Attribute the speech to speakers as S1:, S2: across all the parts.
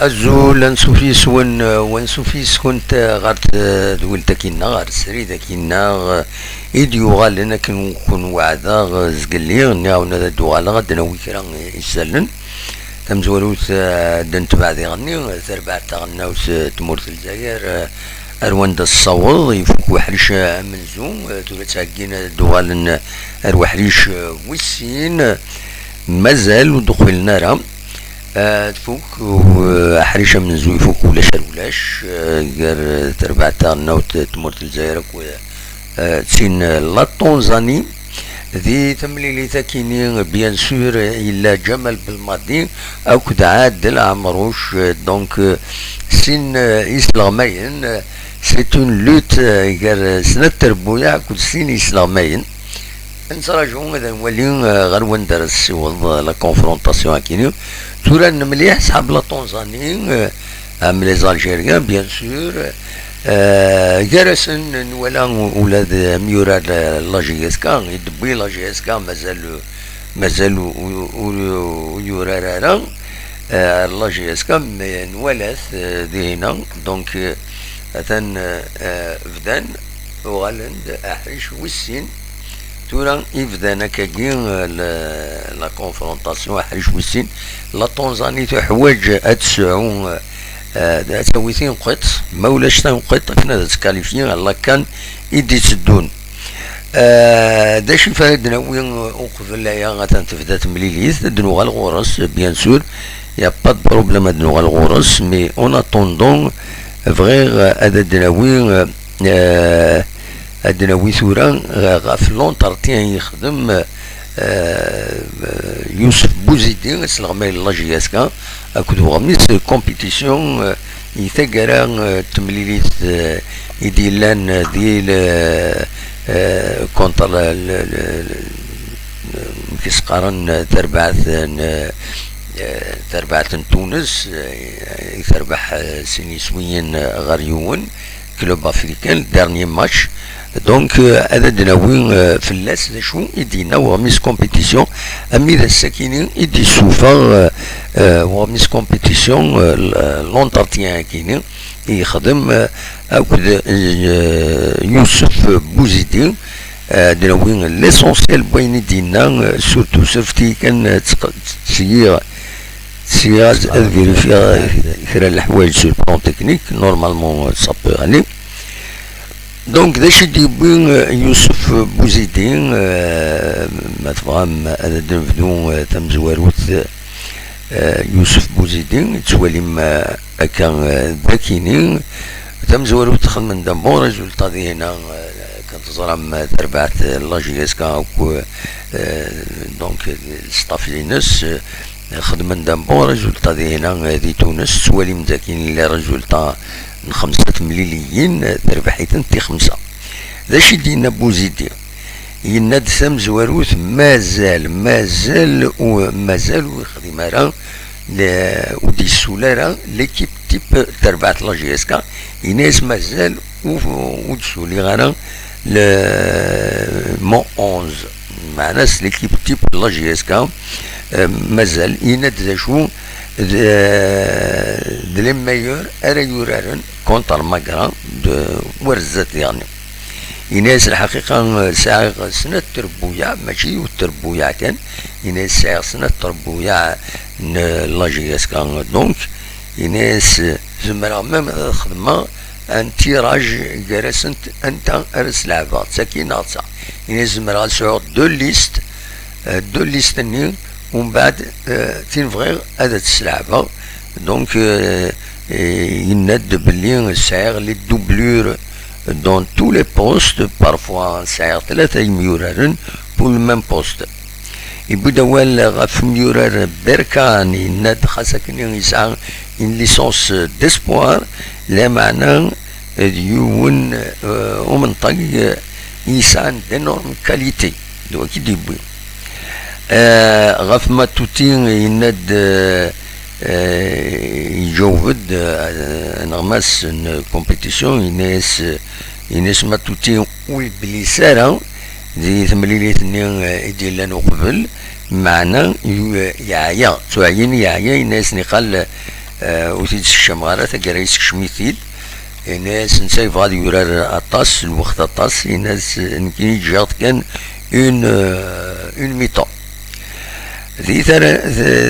S1: أزول أنسوفيس ونسوفيس كنت غارت دولتا كينا غار السريدة كينا إيديو غالنا كن وعدا زقلي نعاونا دوغالا غادنا ويكرا يسالن تمزولوت دنت بعدي غني تربعت غناوس تمورت الجزائر أروان الصوض يفوك وحريش منزوم تولى تاكينا دوغالن أروحريش ويسين مازال ودخلنا راه تفوك وحريشة من زوي فوك ولاش غير تربع تاعنا وتمرت الجزائر تسين لا طنزاني ذي تمليلي تاكيني بيان سور إلا جمال بالماضي أو كد عادل عمروش دونك سين إسلاميين سيت اون لوت غير سنة تربويا كل سين إسلاميين نتراجعو ماذا نولي غير وين دار السيوض لا كونفرونطاسيون كينيو توران مليح صحاب لا طنزاني ام لي زالجيريان بيان سور جالسن نولا ولاد ميورا لا جي اس كا يدبي لا جي اس كا مازال يورا راه لا جي اس كا نولاث دينا دونك اثن فدان وغالند احريش والسين تورا يبدا كاين لا كونفرونطاسيون حريش وسين لا طنزاني تحواج اتسعو تسويتين قط ما ولاش تنقط كنا تكاليفيين الله كان يدي تسدون داش فهدنا وين وقف لا غتنتفدا تمليليز دنو غالغورس بيان سور يا با دو بروبليم دنو غالغورس مي اون اتوندون فغير هذا دناوي عندنا ويثورا غاف لونتارتيان يخدم يوسف بوزيدي سلغمي الله جياسكا اكود غامنيس كومبيتيسيون يثقرا تمليليت يديلان ديال كونتر كيسقارن تربعت تونس يتربح سينيسويين غريون كلوب افريكان دارني ماتش دونك هذا دناوي فلاس شو يدينا وغميس كومبيتيسيون امي ذا الساكينين يدي سوفا وغميس كومبيتيسيون لونتارتيان كينين يخدم اكد يوسف بوزيدي دناوي ليسونسيال بوين يدينا سورتو سفتي كان تسيير فيريفيا كرا الحوايج سو بلون تكنيك نورمالمون صابو عليه دونك داش يديبين يوسف بوزيدين ما تفهم هذا نبدو تمزواروت يوسف بوزيدين تواليم كان ذاكينين تمزواروت خدمن دامون ريزولتا دي هنا كنتزرم تربعت لاجيسكا دونك ستاف لينس خدمن دامون ريزولتا دي هنا دي تونس تواليم ذاكين لي ريزولتا 5 مليليين تربحيتن تي 5 ذاش يدينا بوزيدي يناد سام زواروث مازال ويخدم راه ودي السولارة ليكيب تيب تربعت لا جي اس كا يناس مازال ودسولي غانا مون 11 مع ناس ليكيب تيب لا جي اس كا مازال يناد ذا شو de les meilleurs أريورارن كونتر ماكرا ورزت يعني يناس الحقيقة ساعة سنة تربويا ماشي والتربويا كان يناس ساعة سنة تربويا لاجياس كان دونك يناس زمرا ميم الخدمة ان تيراج جرسنت انت ارس لعبة ساكين ناطسا يناس زمرا سعود دو ليست ني ومن بعد تنفغي هذا تسلعبة دونك يند بلي سعر لي دوبلور دون تو لي بوست بارفوا سعر 3 ميورارن بور الميم بوست يبدا ولا غاف ميورار بركان يند خاصكني يسعى ان ليسونس ديسبوار لا معنى يون ومنطق يسعى دينورم كاليتي دو كي ديبوي غاف ما توتين يند يجوفد نغماس كومبيتيسيون يناس ما توتين والبليسارة دي ثمليليت ني ديال قبل معنا يعيا تعين يعيا يناس نقال وتيد الشمغارة تقريس كشميثيد الناس نسايف غادي يورار أطاس الوقت أطاس الناس نكيني جات كان اون ميطون ذي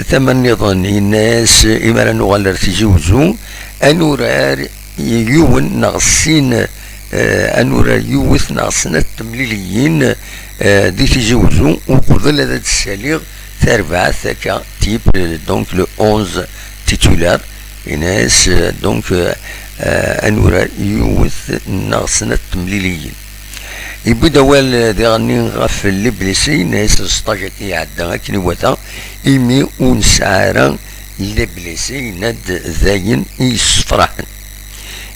S1: ثمن نظن الناس إما نغالر تيجوزو أنورار يون نغسين أنورار يوث نغسنة تمليليين دي تيجوزو وقبل هذا الساليغ تربع ثكا تيب دونك لو 11 تيتولار الناس دونك أنورار يوث نغسنة تمليليين يبدا وال ديغني غف اللبلسي ناس السطاجة كي عدا كي وثا إيمي ونسعارا اللبلسي ند ذاين يصفرحن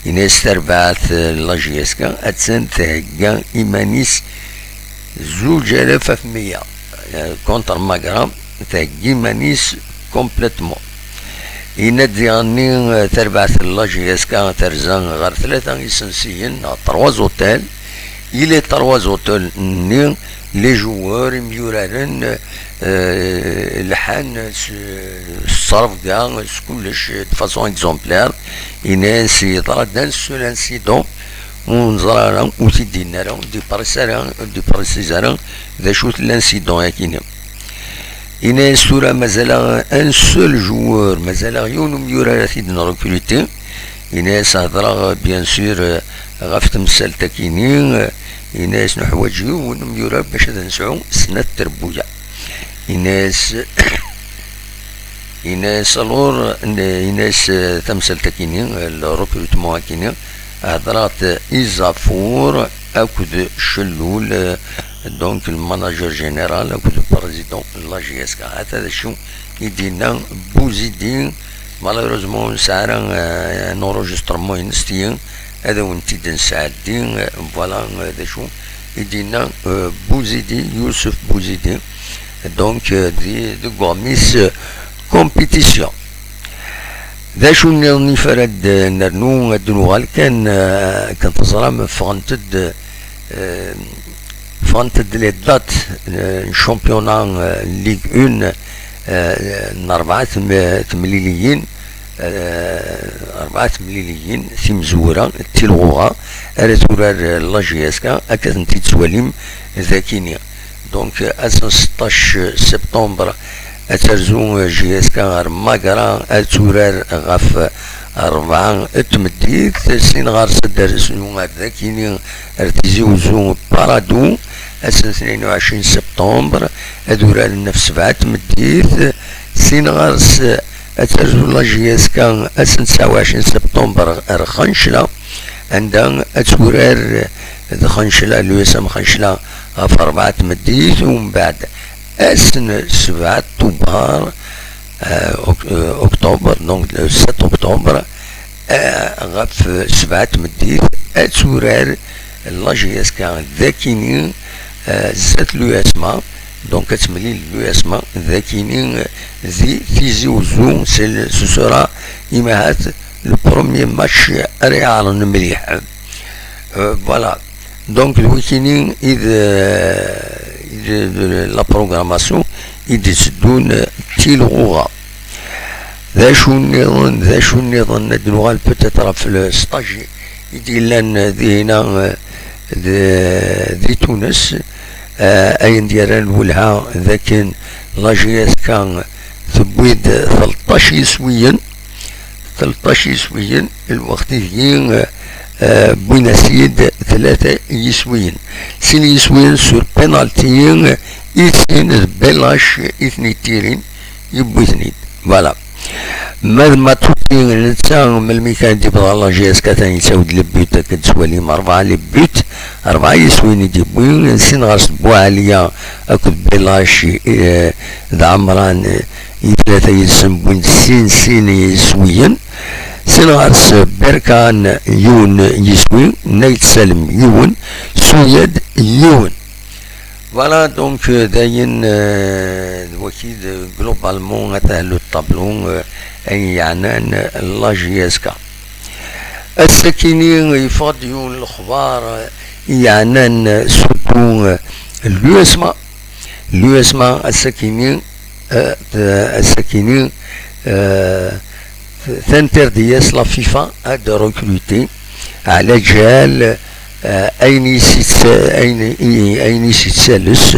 S1: الناس تربعت لاجيسكا أتسن تهجا إيمانيس 2500 كونتر ماغرام تهجي إيمانيس كومبليتمون إن ديغني تربعت لاجيسكا ترزان غير 3 إسنسيين 3 اوتيل إلى 3 اوتيل ني لي جوار ميورارن لحان الصرف كاع كلش دفاسون اكزومبلير إناس يطرا دان سول انسيدون ونزرارا وتيدينا دي بريسيزارا ذا شوت الانسيدون ياكينا إناس تورا مازال ان سول جوار مازال يون ميورارا تيدنا ريكروتي إناس هضرا بيان سور غاف تمثال تاكيني إناس نحواجيو ونميورا باش نسعو سنة تربوية إناس الور إناس تمثال تاكيني الريكروتمون كيني هضرات إيزافور أكد شلول دونك الماناجر جينيرال أكد البريزيدون لاجيسكا هذا شو يدينا بوزيدين مالوروزمون سعرا نورجسترمون ينستيين هذا ونتيد نساعدين فوالا هذا شو يدينا بوزيدي يوسف بوزيدي دونك دي غوميس كومبيتيسيون ذا شو نفرد نرنو الدنوغال كان تصرام فانتد لي دات شامبيونا ليغ 1 4 مليليين 4 مليليين تيمزورا تيلغوغا ارتورار لاجياسكا اكاد نتي تسواليم ذاكينيا دونك 16 سبتمبر اترزو جياسكا غار ماكرا اتورار غاف 4 تمديت سين غار صدر سنو ذاكيني ارتيزيوزو بارادو اسن 22 سبتمبر ادورار نفس 7 تمديت سين غار أترزو لاجياسكا أسن 29 سبتمبر خنشلة عندها أتورار خنشلة لوسام خنشلة في 4 مديت ومن بعد أسن 7 أكتوبر أكتوبر دونك 6 أكتوبر غف 7 مديت أتورار لاجياسكا ذاكيني زات لوسما دونك كتملي لوسما ذاكيني ذي تيزيوزو سوسورا إماهات البروميي ماتش ريال مليح فوالا دونك الويكيني إذا لا بروغراماسيون إذا تسدون تيلغوغا ذا شو النظام ندلوغال بوتيتر في الستاجي يديلان ذي هنا ذي تونس أين ديالان ولها ذاكن لاجياسكا تبويد 13 يسويا الوقت هي بوينا سيد 3 يسويا سين يسويا سور بينالتيين اثنين بلاش اثنين تيرين يبو اثنين فوالا ما توتين نتا من الميكان دي بضا لاجياسكا ثاني يساود لبيوت كتسواليم 4 لبيوت 4 يسوين يديبوين نسين غاس بوا عليا اكد بلاش ذا عمران 3 يسمبون سين يسويا سين غاس بركان يون يسوي نايت سالم يون سويد يون فوالا دونك داين وكيد جلوبالمون هذا لو طابلون اي يعنان لاجياسكا السكينين يفضيون الاخبار يعنان سوتو اليوسما السكينين تنتردياس لا فيفا اد روكروتي على جال اين يتسالس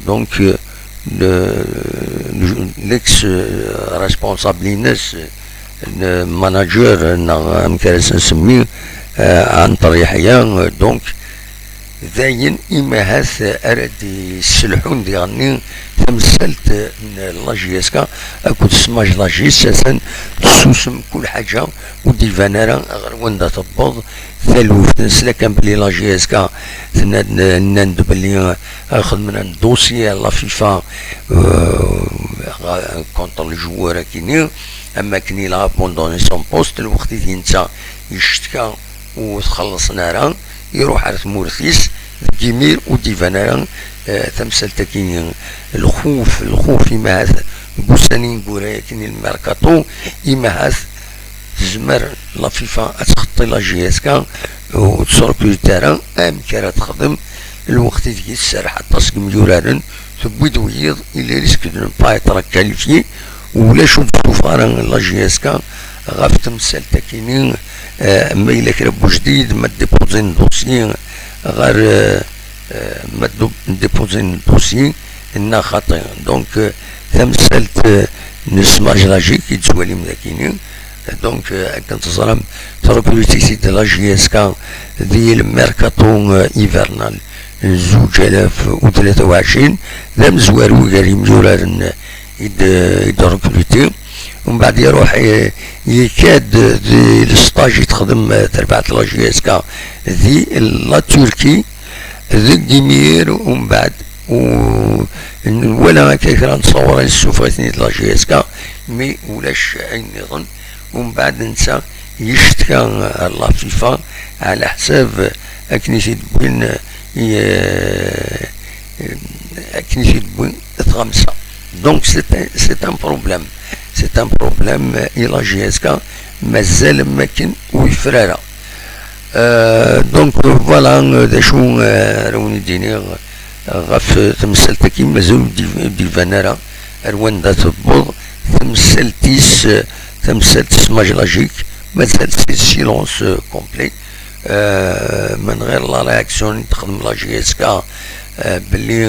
S1: دونك ليكس ريسبونسابل ناس ماناجر مكارس نسميه عن طريق يحيى دونك ذاين إما هاث أرد السلحون ديالني تمثلت لاجيسكا أكو تسماج لاجيس أسان تسوسم كل حاجة ودي فانارا غير وندا تبوض ثالوث نسلا كان بلي لاجيسكا ناند بلي خدمنا الدوسي لا فيفا كونتر الجوار كيني أما كني لا بوندوني سون بوست الوقت اللي انت يشتكى وتخلصنا راه يروح على ثمورثيس جيمير وديفانا تمثل تكين الخوف إما هذا بوسانين قورايا كيني الميركاتو إما هذا زمر لا فيفا تخطي لا جياسكا وتصرف تارا كرا تخدم الوقت ديال السرحة تاسك مليورارن تبويد ويض إلا ريسك دون باي تراك كاليفي ولا شوف راه لا جياسكا غاف تمثل تكينين ما إلا كربو جديد ما ديبوزين دوسي غير ما ديبوزين دوسي إنها خاطئ دونك تمثلت نسماج لاجي كي تسوالي مذاكيني دونك كنتظرم تروبوليتيسي دي لا جي اس كا ديال ميركاتو ايفرنال 2023 ذا مزوار وكاري مجورار يدروكوليتي ومن بعد يروح يكاد دي السطاج يتخدم تربعة لا جي اس كا دي لا تركي ذي جيمير ومن بعد ولا كيكرا نتصور السوفاتني لا جي اس كا مي ولاش اي نظن ومن بعد نسى يشتكى لا فيفا على حساب اكنيسي بوين اكنيسي بوين تغمسة دونك سي ان بروبليم الى جي اس كا مازال ماكن ويفرارا دونك فوالا دا شو روني ديني غاف تمثلت كي مازال دي فانارا رواندا تبوض تمثلت سماج لاجيك مازال سي سيلونس كومبلي من غير لا رياكسيون تخدم لا جي اس كا بلي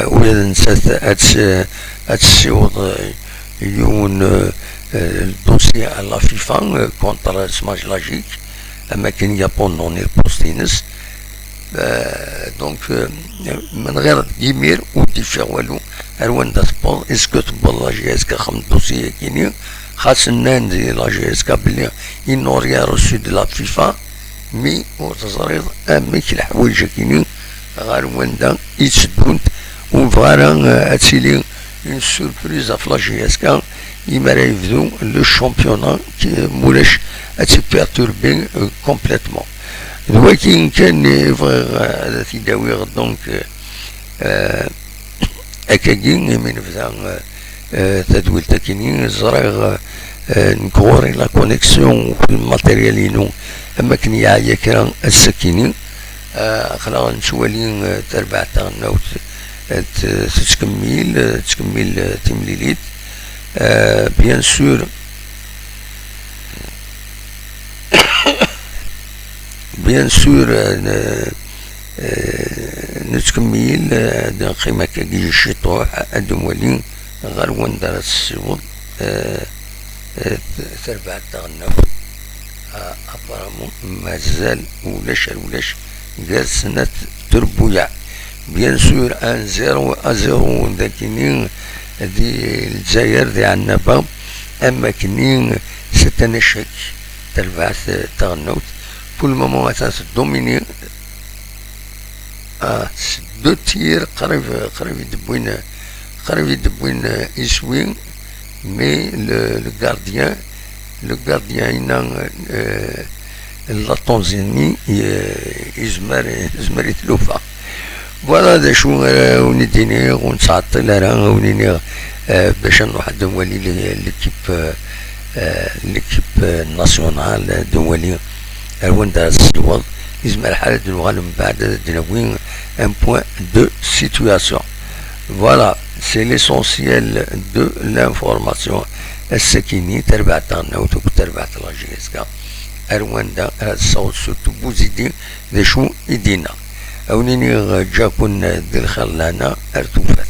S1: ولاد نسات هتسيوض يون الدوسي على فيفا كونتر سماج لاجيك اما كان يابون البوستينس دونك من غير يمير ودي فيها والو اروان دا تبوض اسكو تبوض لا جي اس كا خم دوسي كيني خاصنا ندير لا جي اس كا بلي ينوريا روسو دي لا فيفا مي وتزريض اميك الحوايج كيني غير وندا يتسدونت وفوالا هاتسيلي اون سوربريز في لا جي اس كا يما راه يبدو لو شامبيونا مولاش اتبيرتوربي كومبليتمون ولكن كان يبغي تيداوي دونك اكاكي من بدا تدويل تاكيني زريغ نكوري لا كونيكسيون في الماتيريالينو اما كان يعيا كرا السكيني خلا نشوالي تربع تاعنا تكمل تمليليت بيان سور نتكمل قيمة كي الشطوح أدوالي غير وندار السيوط تربع تاعنا أبرامو مازال ولاش قال سنة تربويا بيان سور ان زيرو داكنين دي الجزائر دي عنابا اما كنين ستنشك تربعث تغنوت كل مومون اساس دوميني دو تير قريب يدبوين يسوين مي لو غارديان هنا لا تنزيني يزمر يتلوفا فوالا دا شو ونديني ونتعطل راه ونيني باش نروح دوالي ليكيب ناسيونال دوالي وين دار السيوض يزمر الحالة دو الغالب من بعد ديناوين ان بوان دو سيتوياسيون Voilà, c'est l'essentiel de l'information. السكيني تربع تغناوت وتربع تلاجيسكا أرواندا هاد الصوت سوتو بوزيدي ذا شو إدينا أونيني جاكون ذي الخلانا أرتوفات.